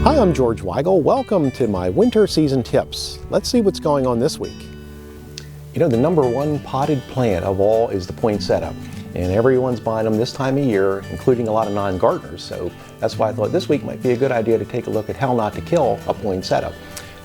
Hi, I'm George Weigel. Welcome to my winter season tips. Let's see what's going on this week. You know, the number one potted plant of all is the poinsettia, and everyone's buying them this time of year, including a lot of non-gardeners. So that's why I thought this week might be a good idea to take a look at how not to kill a poinsettia.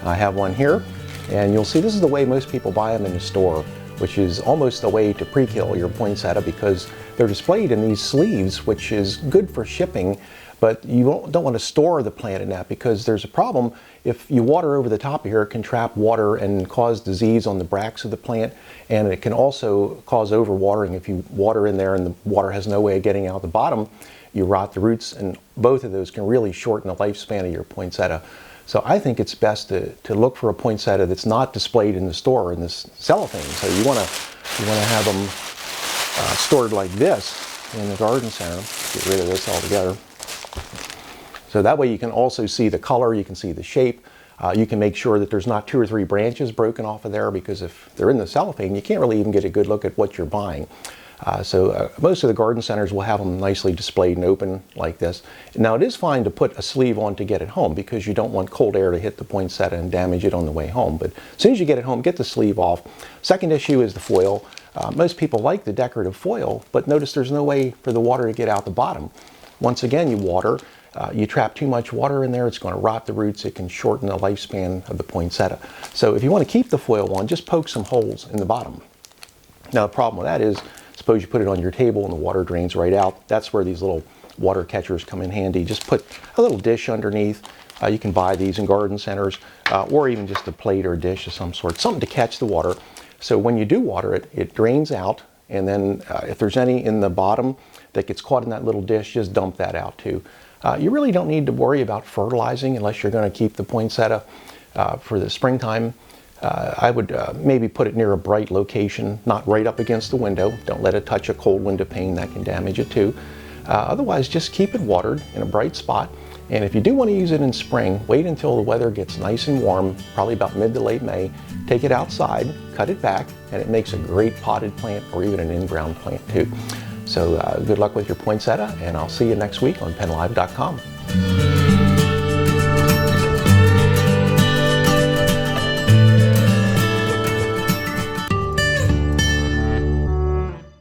I have one here, and you'll see this is the way most people buy them in the store, which is almost the way to pre-kill your poinsettia because they're displayed in these sleeves, which is good for shipping. But you don't want to store the plant in that because there's a problem. If you water over the top of here, it can trap water and cause disease on the bracts of the plant. And it can also cause overwatering. If you water in there and the water has no way of getting out the bottom, you rot the roots. And both of those can really shorten the lifespan of your poinsettia. So I think it's best to look for a poinsettia that's not displayed in the store in this cellophane. So you want to have them stored like this in the garden center. Get rid of this altogether. So that way you can also see the color, you can see the shape. You can make sure that there's not 2 or 3 branches broken off of there, because if they're in the cellophane, you can't really even get a good look at what you're buying. Most of the garden centers will have them nicely displayed and open like this. Now it is fine to put a sleeve on to get it home because you don't want cold air to hit the poinsettia and damage it on the way home. But as soon as you get it home, get the sleeve off. Second issue is the foil. Most people like the decorative foil, but notice there's no way for the water to get out the bottom. Once again, you water. You trap too much water in there, it's going to rot the roots. It can shorten the lifespan of the poinsettia. So if you want to keep the foil on, just poke some holes in the bottom. Now the problem with that is, suppose you put it on your table and the water drains right out. That's where these little water catchers come in handy. Just put a little dish underneath. You can buy these in garden centers, or even just a plate or a dish of some sort, something to catch the water. So when you do water it, it drains out, and then if there's any in the bottom that gets caught in that little dish, just dump that out too. You really don't need to worry about fertilizing unless you're going to keep the poinsettia for the springtime. I would maybe put it near a bright location, not right up against the window. Don't let it touch a cold window pane, that can damage it too. Otherwise, just keep it watered in a bright spot. And if you do want to use it in spring, wait until the weather gets nice and warm, probably about mid to late May. Take it outside, cut it back, and it makes a great potted plant or even an in-ground plant too. So good luck with your poinsettia, and I'll see you next week on PennLive.com.